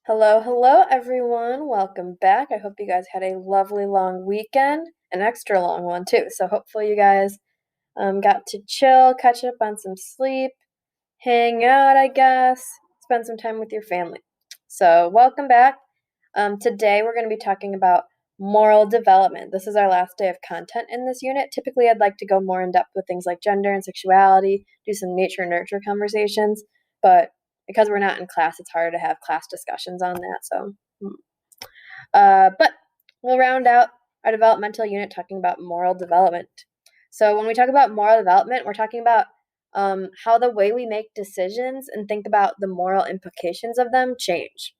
Hello, everyone. Welcome back. I hope you guys had a lovely long weekend, an extra long one too. So hopefully you guys got to chill, catch up on some sleep, hang out, I guess, spend some time with your family. So welcome back. Today we're going to be talking about moral development. This is our last day of content in this unit. Typically, I'd like to go more in depth with things like gender and sexuality, do some nature and nurture conversations, but because we're not in class, it's harder to have class discussions on that. But we'll round out our developmental unit talking about moral development. So when we talk about moral development, we're talking about how the way we make decisions and think about the moral implications of them change.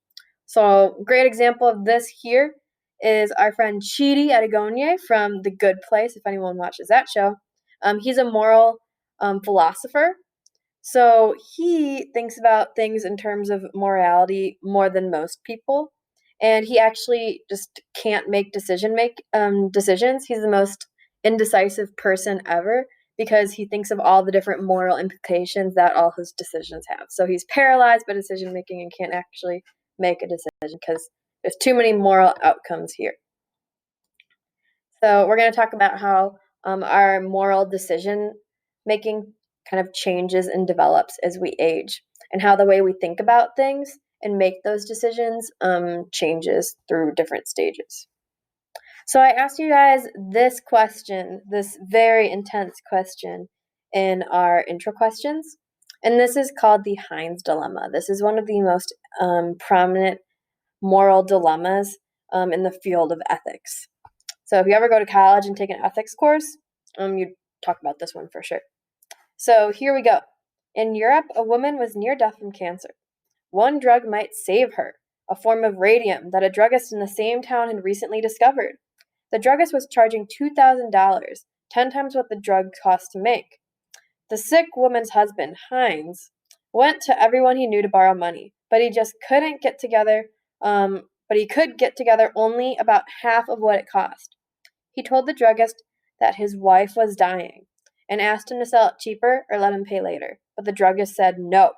So great example of this here is our friend Chidi Adagonye from The Good Place, if anyone watches that show. He's a moral philosopher, so he thinks about things in terms of morality more than most people, and he actually just can't make decisions. He's the most indecisive person ever because he thinks of all the different moral implications that all his decisions have. So he's paralyzed by decision making and can't actually make a decision because there's too many moral outcomes here. So we're going to talk about how our moral decision making kind of changes and develops as we age, and how the way we think about things and make those decisions changes through different stages. So I asked you guys this question, this very intense question, in our intro questions, and this is called the Heinz dilemma. This is one of the most prominent moral dilemmas in the field of ethics. So if you ever go to college and take an ethics course, you talk about this one for sure. So here we go. In Europe, a woman was near death from cancer. One drug might save her, a form of radium that a druggist in the same town had recently discovered. The druggist was charging $2,000, 10 times what the drug cost to make. The sick woman's husband, Heinz, went to everyone he knew to borrow money, but he just couldn't get together. But he could get together only about half of what it cost. He told the druggist that his wife was dying and asked him to sell it cheaper or let him pay later, but the druggist said no.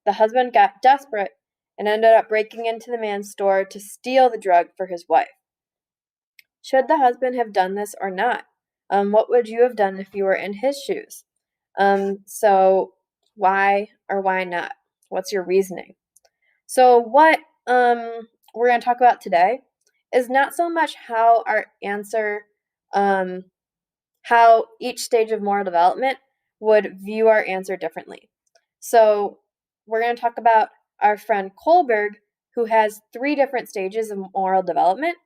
The husband got desperate and ended up breaking into the man's store to steal the drug for his wife. Should the husband have done this or not? What would you have done if you were in his shoes? So why or why not? What's your reasoning? So what we're going to talk about today is not so much how our answer, how each stage of moral development would view our answer differently. So we're going to talk about our friend Kohlberg, who has 3 different stages of moral development.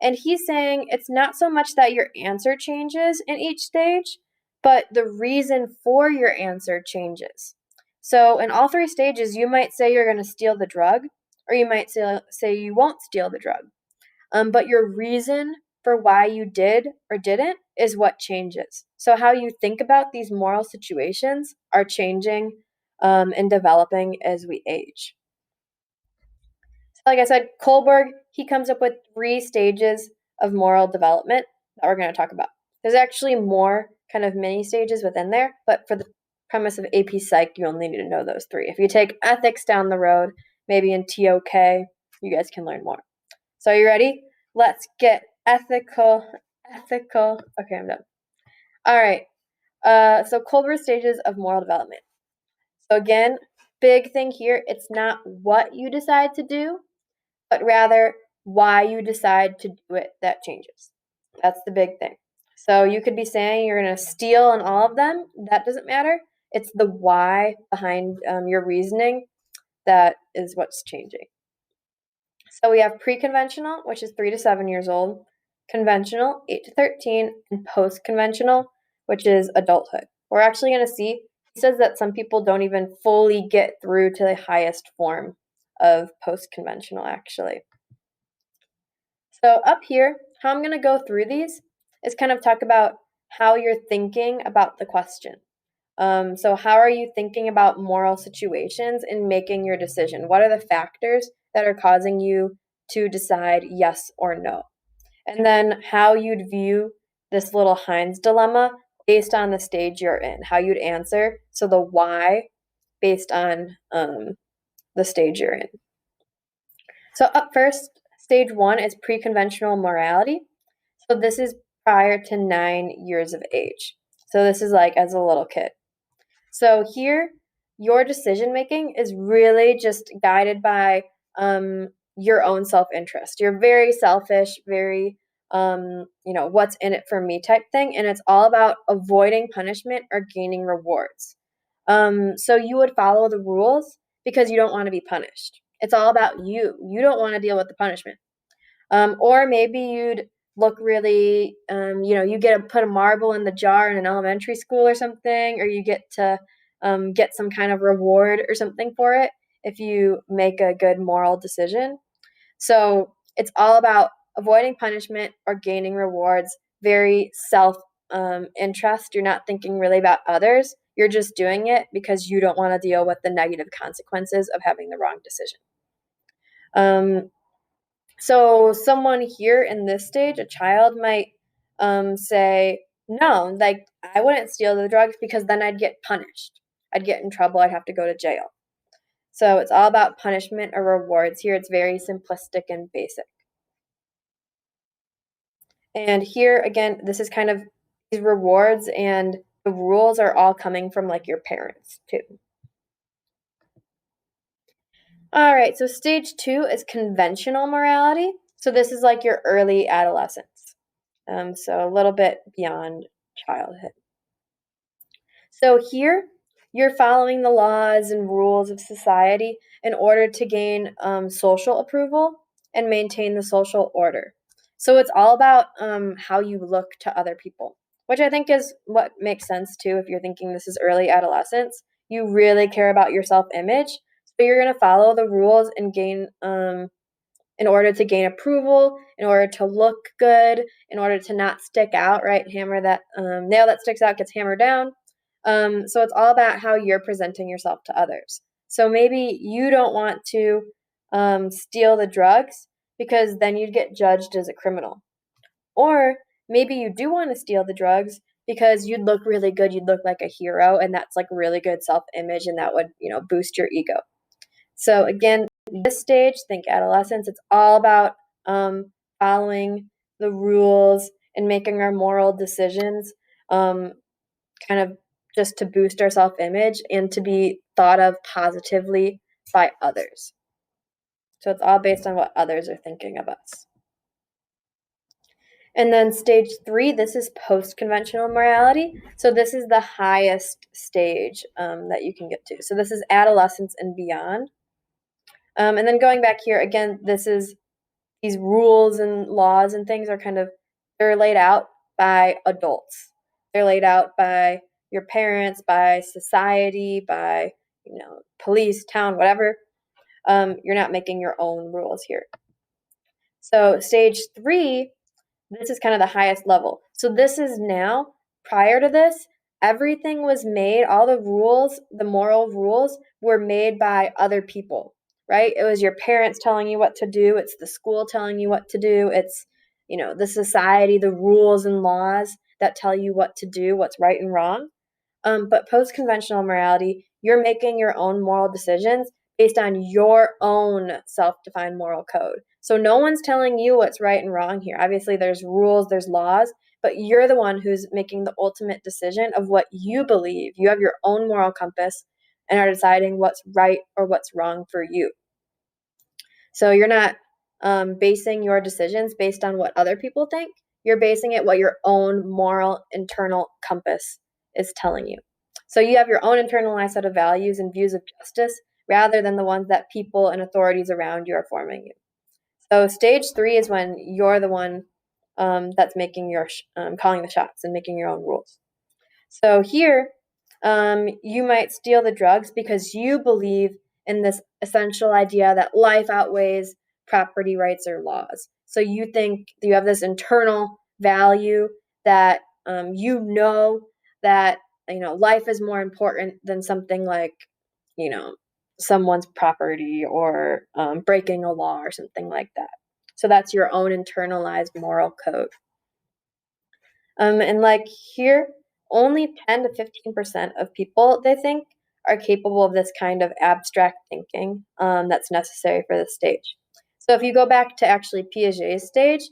And he's saying it's not so much that your answer changes in each stage, but the reason for your answer changes. So in all 3 stages, you might say you're going to steal the drug, or you might say you won't steal the drug. But your reason for why you did or didn't is what changes. So how you think about these moral situations are changing and developing as we age. So like I said, Kohlberg, he comes up with 3 stages of moral development that we're going to talk about. There's actually more kind of mini stages within there, but for the premise of AP Psych, you only need to know those 3. If you take ethics down the road, maybe in TOK, you guys can learn more. So are you ready? Let's get ethical. Okay, I'm done. All right. So Kohlberg's stages of moral development. So again, big thing here, it's not what you decide to do, but rather why you decide to do it that changes. That's the big thing. So you could be saying you're going to steal in all of them. That doesn't matter. It's the why behind your reasoning that is what's changing. So we have pre-conventional, which is 3 to 7 years old, conventional, 8 to 13, and post-conventional, which is adulthood. We're actually going to see, he says that some people don't even fully get through to the highest form of post-conventional, actually. So up here, how I'm going to go through these is kind of talk about how you're thinking about the question. So how are you thinking about moral situations and making your decision? What are the factors that are causing you to decide yes or no? And then how you'd view this little Heinz dilemma based on the stage you're in, how you'd answer. So the why based on the stage you're in. So up first, stage 1 is pre-conventional morality. So this is prior to 9 years of age. So this is like as a little kid. So here, your decision making is really just guided by your own self interest. You're very selfish, very, what's in it for me type thing. And it's all about avoiding punishment or gaining rewards. So you would follow the rules because you don't want to be punished. It's all about you. You don't want to deal with the punishment. Or maybe you'd look really, you get to put a marble in the jar in an elementary school or something, or you get to get some kind of reward or something for it if you make a good moral decision. So it's all about avoiding punishment or gaining rewards, very self interest. You're not thinking really about others. You're just doing it because you don't want to deal with the negative consequences of having the wrong decision. Um, so someone here in this stage, a child might say, no, like I wouldn't steal the drugs because then I'd get punished. I'd get in trouble. I'd have to go to jail. So it's all about punishment or rewards here. It's very simplistic and basic. And here again, this is kind of these rewards and the rules are all coming from like your parents too. All right, so stage 2 is conventional morality. So this is like your early adolescence. So a little bit beyond childhood. So here, you're following the laws and rules of society in order to gain social approval and maintain the social order. So it's all about how you look to other people, which I think is what makes sense too if you're thinking this is early adolescence. You really care about your self image. So you're going to follow the rules and gain in order to gain approval, in order to look good, in order to not stick out, right? Hammer that nail that sticks out gets hammered down. So it's all about how you're presenting yourself to others. So maybe you don't want to steal the drugs because then you'd get judged as a criminal. Or maybe you do want to steal the drugs because you'd look really good, you'd look like a hero, and that's like really good self image, and that would, boost your ego. So again, this stage, think adolescence, it's all about following the rules and making our moral decisions, um, kind of just to boost our self image and to be thought of positively by others. So it's all based on what others are thinking of us. And then stage 3, this is post conventional morality. So this is the highest stage that you can get to. So this is adolescence and beyond. And then going back here again, this is these rules and laws and things are they're laid out by adults. They're laid out by your parents, by society, by police, town, whatever. You're not making your own rules here. So stage 3, this is kind of the highest level. So this is now, prior to this, everything was made, all the rules, the moral rules were made by other people, right? It was your parents telling you what to do, it's the school telling you what to do, it's, the society, the rules and laws that tell you what to do, what's right and wrong. But post conventional morality, you're making your own moral decisions based on your own self defined moral code. So no one's telling you what's right and wrong here. Obviously, there's rules, there's laws, but you're the one who's making the ultimate decision of what you believe. You have your own moral compass and are deciding what's right or what's wrong for you. So you're not basing your decisions based on what other people think. You're basing it what your own moral internal compass is telling you. So you have your own internalized set of values and views of justice rather than the ones that people and authorities around you are forming you. So stage 3 is when you're the one that's making calling the shots and making your own rules. So here, you might steal the drugs because you believe in this essential idea that life outweighs property rights or laws. So you think you have this internal value that that life is more important than something like you know someone's property or breaking a law or something like that. So that's your own internalized moral code. And like here, only 10 to 15% of people, they think, are capable of this kind of abstract thinking that's necessary for this stage. So if you go back to actually Piaget's stage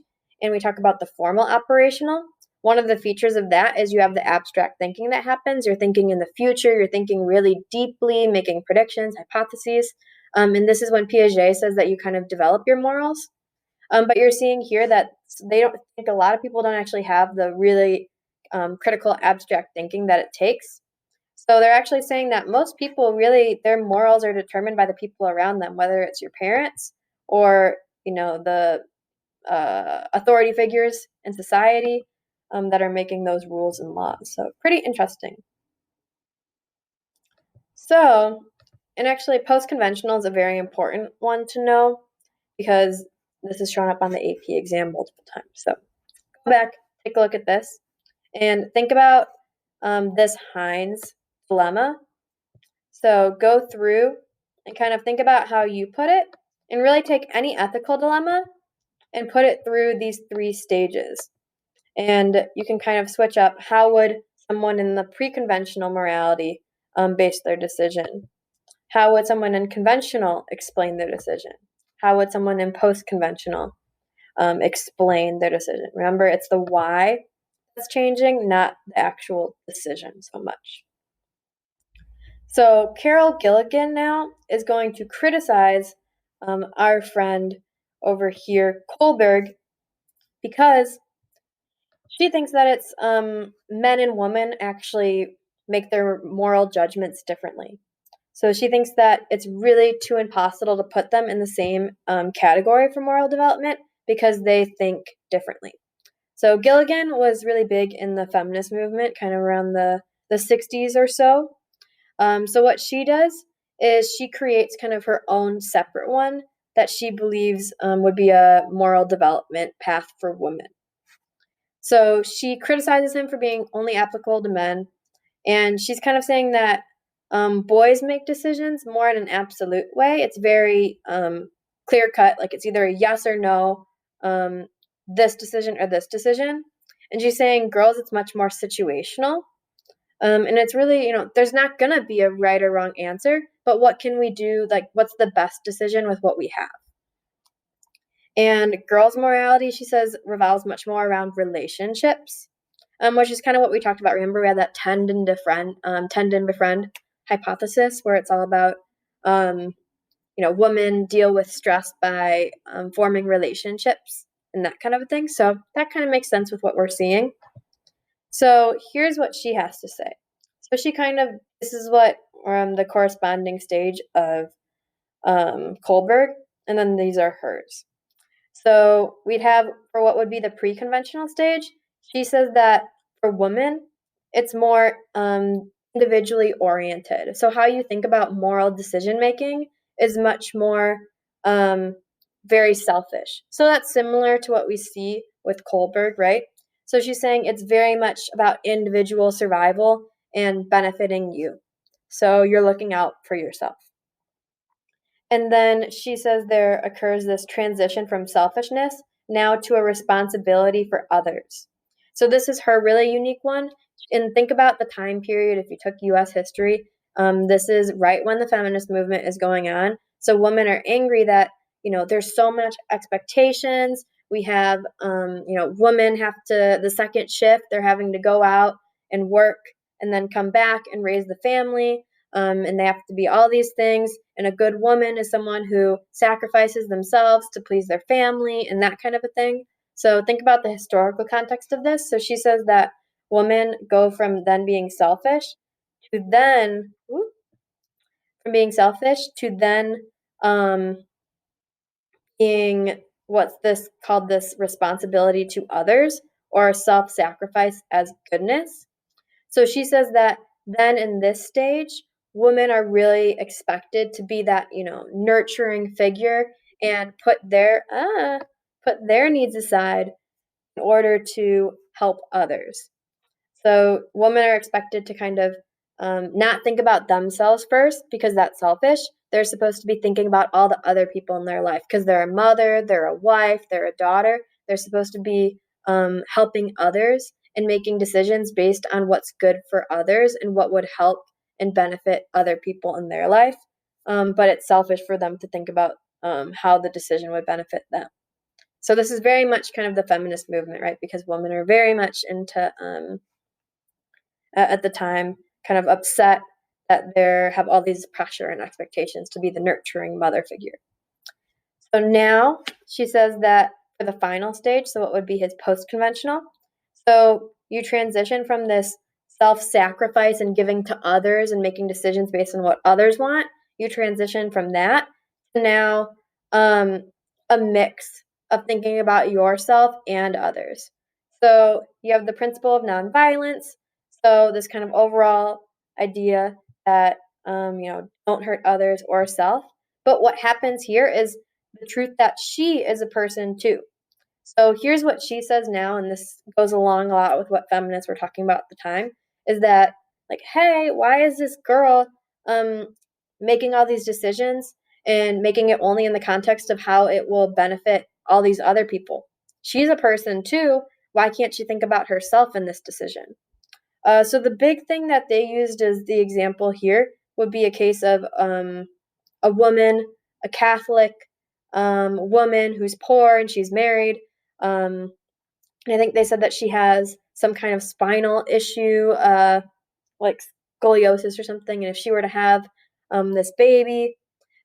and we talk about the formal operational, one of the features of that is you have the abstract thinking that happens. You're thinking in the future, you're thinking really deeply, making predictions, hypotheses. And this is when Piaget says that you kind of develop your morals. But you're seeing here that they don't think a lot of people don't actually have the really critical abstract thinking that it takes. So they're actually saying that most people really their morals are determined by the people around them, whether it's your parents or the authority figures in society that are making those rules and laws. So pretty interesting. So, and actually, post-conventional is a very important one to know because this is shown up on the AP exam multiple times. So go back, take a look at this, and think about this Heinz dilemma. So go through and kind of think about how you put it, and really take any ethical dilemma and put it through these three stages. And you can kind of switch up how would someone in the pre-conventional morality base their decision? How would someone in conventional explain their decision? How would someone in post-conventional explain their decision? Remember, it's the why that's changing, not the actual decision so much. So Carol Gilligan now is going to criticize our friend over here, Kohlberg, because she thinks that it's men and women actually make their moral judgments differently. So she thinks that it's really too impossible to put them in the same category for moral development because they think differently. So Gilligan was really big in the feminist movement, kind of around the 60s or so. So what she does is she creates kind of her own separate one that she believes would be a moral development path for women. So she criticizes him for being only applicable to men, and she's kind of saying that boys make decisions more in an absolute way. It's very clear cut, like it's either a yes or no, this decision or this decision. And she's saying girls, it's much more situational. And it's really, there's not going to be a right or wrong answer, but what can we do? Like, what's the best decision with what we have? And girls' morality, she says, revolves much more around relationships, which is kind of what we talked about. Remember, we had that tend and befriend hypothesis, where it's all about, women deal with stress by forming relationships and that kind of a thing. So that kind of makes sense with what we're seeing. So here's what she has to say. So this is what the corresponding stage of Kohlberg, and then these are hers. So we'd have for what would be the pre-conventional stage, she says that for women, it's more individually oriented. So how you think about moral decision making is much more very selfish. So that's similar to what we see with Kohlberg, right? So she's saying it's very much about individual survival and benefiting you. So you're looking out for yourself. And then she says there occurs this transition from selfishness now to a responsibility for others. So this is her really unique one. And think about the time period if you took US history. This is right when the feminist movement is going on. So women are angry that, there's so much expectations. We have, women have to, the second shift, they're having to go out and work and then come back and raise the family. And they have to be all these things. And a good woman is someone who sacrifices themselves to please their family and that kind of a thing. So think about the historical context of this. So she says that women go from then being selfish to then from being selfish to then being what's this called this responsibility to others or self-sacrifice as goodness. So she says that then in this stage, women are really expected to be that, nurturing figure and put their needs aside in order to help others. So women are expected to kind of not think about themselves first because that's selfish. They're supposed to be thinking about all the other people in their life because they're a mother, they're a wife, they're a daughter. They're supposed to be helping others and making decisions based on what's good for others and what would help and benefit other people in their life. But it's selfish for them to think about how the decision would benefit them. So this is very much kind of the feminist movement, right? Because women are very much into, at the time, kind of upset that they have all these pressure and expectations to be the nurturing mother figure. So now she says that for the final stage, so what would be his post-conventional, so you transition from this self-sacrifice and giving to others and making decisions based on what others want. You transition from that to now a mix of thinking about yourself and others. So you have the principle of nonviolence. So this kind of overall idea that don't hurt others or self. But what happens here is the truth that she is a person too. So here's what she says now, and this goes along a lot with what feminists were talking about at the time, is that, like, hey, why is this girl making all these decisions and making it only in the context of how it will benefit all these other people? She's a person too. Why can't she think about herself in this decision? So the big thing that they used as the example here would be a case of a woman, a Catholic woman who's poor and she's married. I think they said that she has some kind of spinal issue, like scoliosis or something. And if she were to have this baby,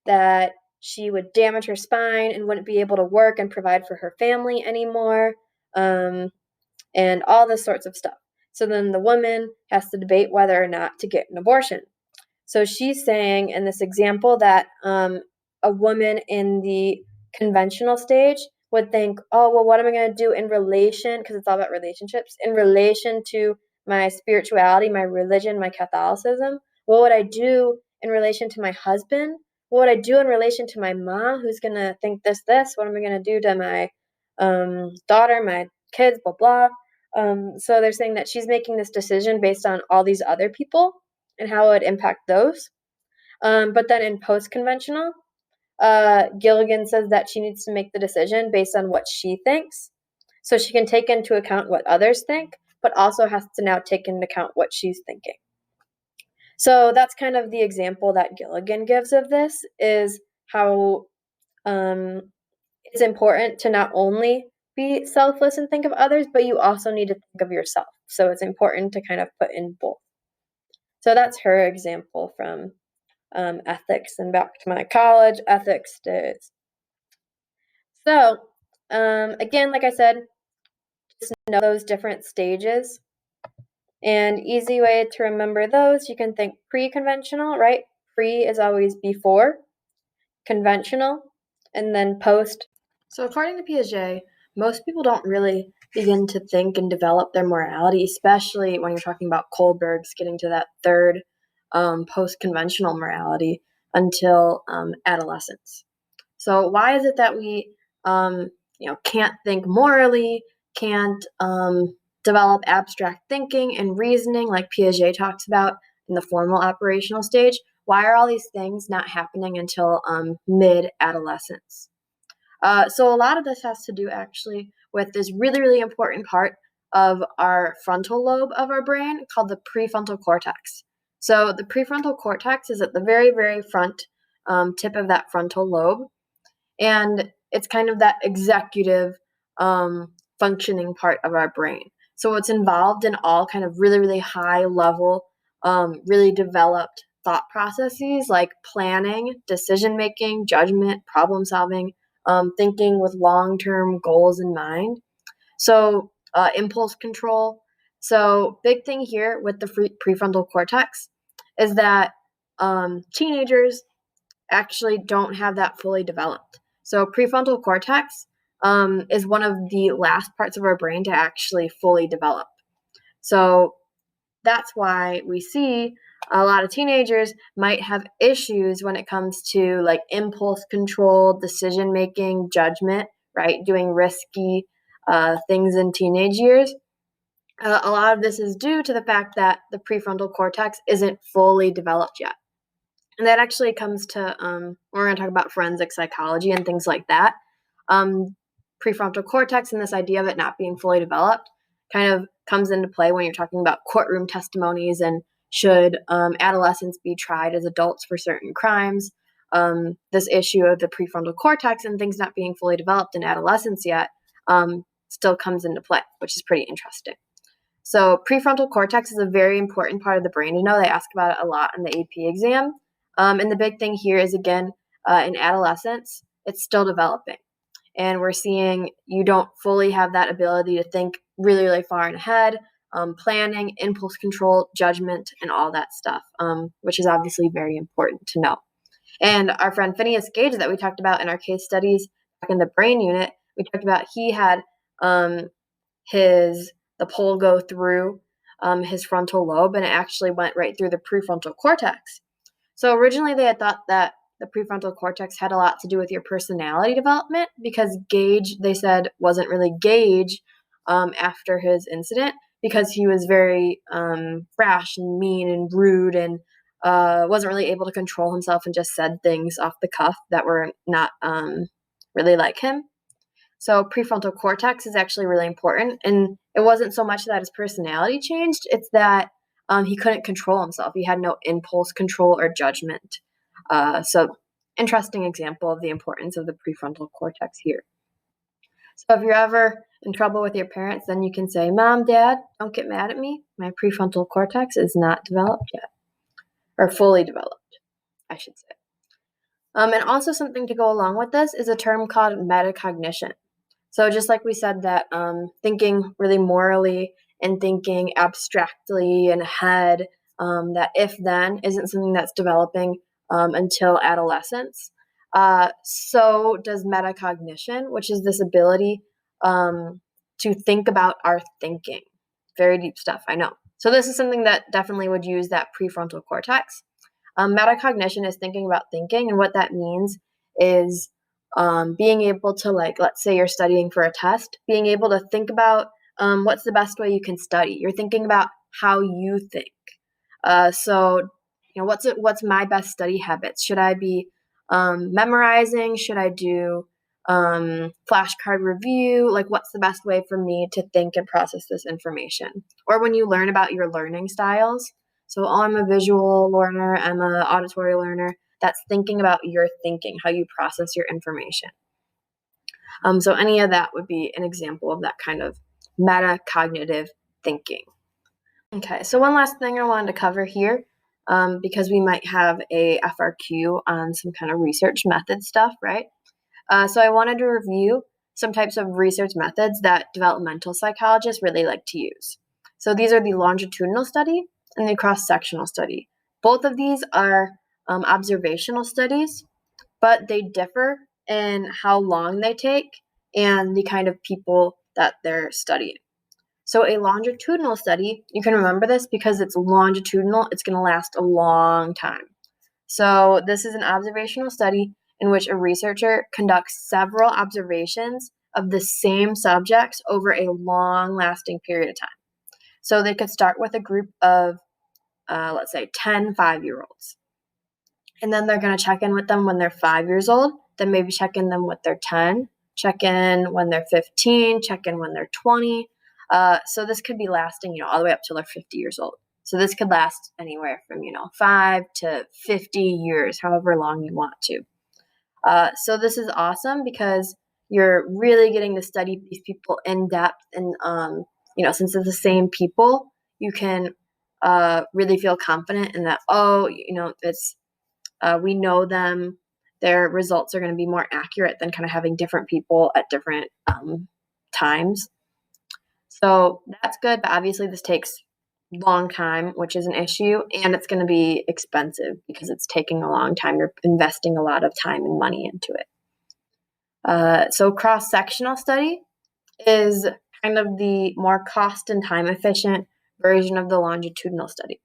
that she would damage her spine and wouldn't be able to work and provide for her family anymore, and all this sorts of stuff. So then the woman has to debate whether or not to get an abortion. So she's saying in this example that a woman in the conventional stage would think, oh, well, what am I going to do in relation, because it's all about relationships, in relation to my spirituality, my religion, my Catholicism? What would I do in relation to my husband? What would I do in relation to my mom, who's going to think this? What am I going to do to my daughter, my kids, blah, blah. So they're saying that she's making this decision based on all these other people and how it would impact those. But then in post-conventional, Gilligan says that she needs to make the decision based on what she thinks. So she can take into account what others think, but also has to now take into account what she's thinking. So that's kind of the example that Gilligan gives of this, is how it's important to not only be selfless and think of others, but you also need to think of yourself. So it's important to kind of put in both. So that's her example from ethics, and back to my college ethics days. So again, like I said, just know those different stages. And easy way to remember those, you can think pre-conventional, right? Pre is always before, conventional, and then post. So according to Piaget, most people don't really begin to think and develop their morality, especially when you're talking about Kohlberg's getting to that third post-conventional morality, until adolescence. So why is it that we can't think morally, can't develop abstract thinking and reasoning like Piaget talks about in the formal operational stage? Why are all these things not happening until mid-adolescence? So a lot of this has to do actually with this really, really important part of our frontal lobe of our brain called the prefrontal cortex. So the prefrontal cortex is at the very, very front tip of that frontal lobe. And it's kind of that executive functioning part of our brain. So it's involved in all kind of really, really high level, really developed thought processes like planning, decision making, judgment, problem solving, thinking with long-term goals in mind. So impulse control. So big thing here with the prefrontal cortex is that teenagers actually don't have that fully developed. So prefrontal cortex is one of the last parts of our brain to actually fully develop. So that's why we see a lot of teenagers might have issues when it comes to like impulse control, decision making, judgment, right? Doing risky things in teenage years. A lot of this is due to the fact that the prefrontal cortex isn't fully developed yet. And that actually comes to, we're going to talk about forensic psychology and things like that. Prefrontal cortex and this idea of it not being fully developed kind of comes into play when you're talking about courtroom testimonies and should adolescents be tried as adults for certain crimes. this issue of the prefrontal cortex and things not being fully developed in adolescence yet still comes into play, which is pretty interesting. So prefrontal cortex is a very important part of the brain to know. They ask about it a lot in the AP exam. And the big thing here is, again, in adolescence, it's still developing. And we're seeing you don't fully have that ability to think really, really far and ahead, planning, impulse control, judgment, and all that stuff, which is obviously very important to know. And our friend Phineas Gage that we talked about in our case studies back in the brain unit, we talked about he had the pole go through his frontal lobe, and it actually went right through the prefrontal cortex. So originally they had thought that the prefrontal cortex had a lot to do with your personality development, because Gage, they said, wasn't really Gage after his incident, because he was very brash and mean and rude, and wasn't really able to control himself and just said things off the cuff that were not really like him. So prefrontal cortex is actually really important, and it wasn't so much that his personality changed, it's that he couldn't control himself. He had no impulse control or judgment. So interesting example of the importance of the prefrontal cortex here. So if you're ever in trouble with your parents, then you can say, Mom, Dad, don't get mad at me. My prefrontal cortex is not developed yet, or fully developed, I should say. And also something to go along with this is a term called metacognition. So just like we said that thinking really morally and thinking abstractly and ahead, that if-then isn't something that's developing until adolescence. So does metacognition, which is this ability to think about our thinking. Very deep stuff, I know. So this is something that definitely would use that prefrontal cortex. Metacognition is thinking about thinking, and what that means is being able to, like, let's say you're studying for a test, being able to think about what's the best way you can study. You're thinking about how you think. So, what's my best study habits? Should I be memorizing? Should I do flashcard review? Like, what's the best way for me to think and process this information? Or when you learn about your learning styles. So, I'm a visual learner, I'm an auditory learner. That's thinking about your thinking, how you process your information. So any of that would be an example of that kind of metacognitive thinking. Okay, so one last thing I wanted to cover here, because we might have a FRQ on some kind of research method stuff, right? So I wanted to review some types of research methods that developmental psychologists really like to use. So these are the longitudinal study and the cross-sectional study. Both of these are observational studies, but they differ in how long they take and the kind of people that they're studying. So a longitudinal study, you can remember this because it's longitudinal, it's going to last a long time. So this is an observational study in which a researcher conducts several observations of the same subjects over a long-lasting period of time. So they could start with a group of, let's say, 10 5-year-olds. And then they're going to check in with them when they're 5 years old, then maybe check in them when they're 10, check in when they're 15, check in when they're 20. So this could be lasting, all the way up till they're 50 years old. So this could last anywhere from, 5 to 50 years, however long you want to. So this is awesome because you're really getting to study these people in depth, and since it's the same people, you can really feel confident in that. It's we know them. Their results are going to be more accurate than kind of having different people at different times. So that's good, but obviously this takes a long time, which is an issue, and it's going to be expensive because it's taking a long time. You're investing a lot of time and money into it. So cross-sectional study is kind of the more cost and time efficient version of the longitudinal study.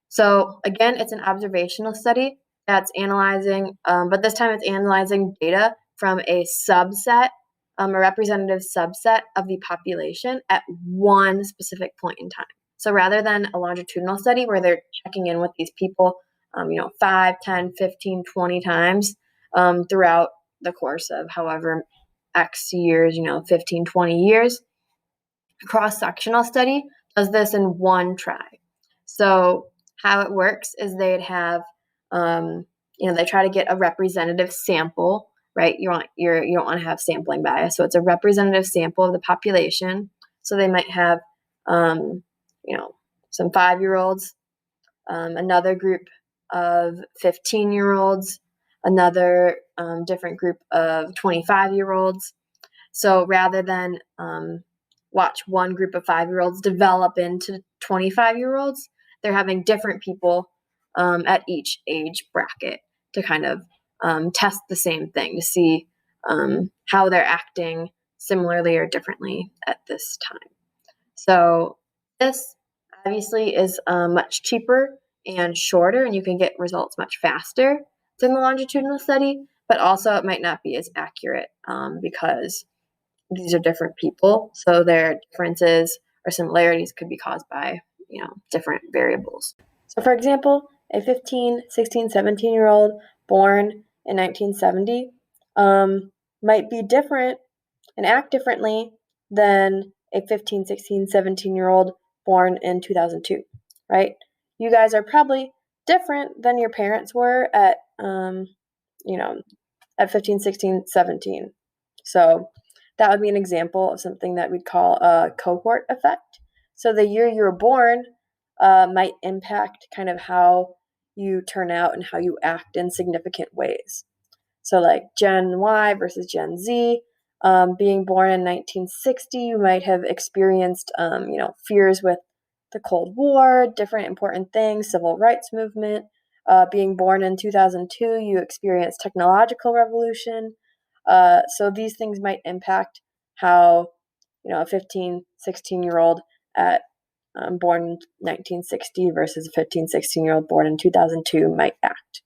So again, it's an observational study that's analyzing, but this time it's analyzing data from a subset, a representative subset of the population at one specific point in time. So rather than a longitudinal study where they're checking in with these people, 5, 10, 15, 20 times throughout the course of however X years, 15, 20 years, a cross-sectional study does this in one try. So how it works is they'd have, they try to get a representative sample, right? You don't want to have sampling bias, so it's a representative sample of the population. So they might have, some 5-year-olds, another group of 15-year-olds, another different group of 25-year-olds. So rather than watch one group of 5-year-olds develop into 25-year-olds, they're having different people at each age bracket to kind of test the same thing to see how they're acting similarly or differently at this time. So this obviously is much cheaper and shorter, and you can get results much faster than the longitudinal study, but also it might not be as accurate because these are different people, so their differences or similarities could be caused by different variables. So for example, a 15, 16, 17-year-old born in 1970 might be different and act differently than a 15, 16, 17-year-old born in 2002, right? You guys are probably different than your parents were at 15, 16, 17. So that would be an example of something that we'd call a cohort effect. So the year you were born might impact kind of how you turn out and how you act in significant ways. So like Gen Y versus Gen Z, being born in 1960, you might have experienced, fears with the Cold War, different important things, civil rights movement. Being born in 2002, you experienced technological revolution. So these things might impact how, a 15, 16-year-old born in 1960 versus a 15, 16-year-old born in 2002 might act.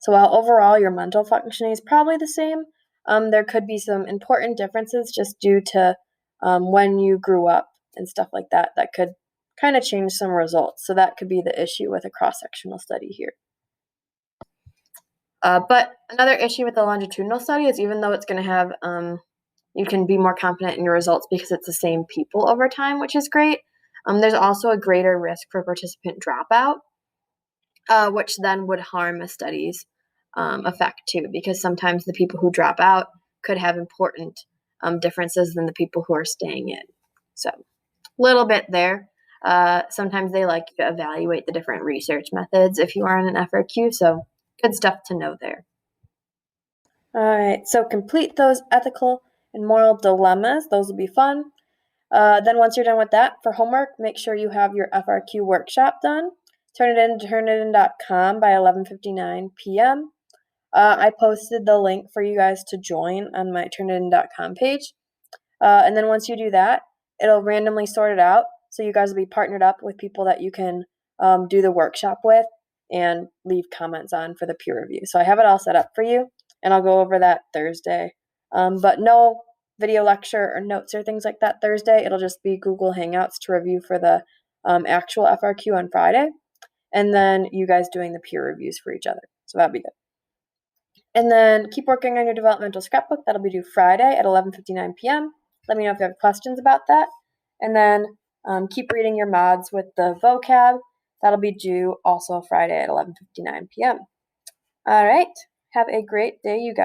So while overall your mental functioning is probably the same, there could be some important differences just due to when you grew up and stuff like that could kind of change some results. So that could be the issue with a cross-sectional study here. But another issue with the longitudinal study is even though it's going to have, you can be more confident in your results because it's the same people over time, which is great. There's also a greater risk for participant dropout, which then would harm a study's effect too, because sometimes the people who drop out could have important differences than the people who are staying in. So a little bit there. Sometimes they like to evaluate the different research methods if you are in an FRQ, so good stuff to know there. All right, so complete those ethical and moral dilemmas. Those will be fun. Then once you're done with that, for homework, make sure you have your FRQ workshop done. Turn it in to turnitin.com by 11:59 p.m. I posted the link for you guys to join on my turnitin.com page. And then once you do that, it'll randomly sort it out. So you guys will be partnered up with people that you can do the workshop with and leave comments on for the peer review. So I have it all set up for you, and I'll go over that Thursday. But no video lecture or notes or things like that Thursday. It'll just be Google Hangouts to review for the actual FRQ on Friday, and then you guys doing the peer reviews for each other. So that'd be good. And then keep working on your developmental scrapbook. That'll be due Friday at 11:59 p.m. Let me know if you have questions about that. And then keep reading your mods with the vocab. That'll be due also Friday at 11:59 p.m. All right. Have a great day, you guys.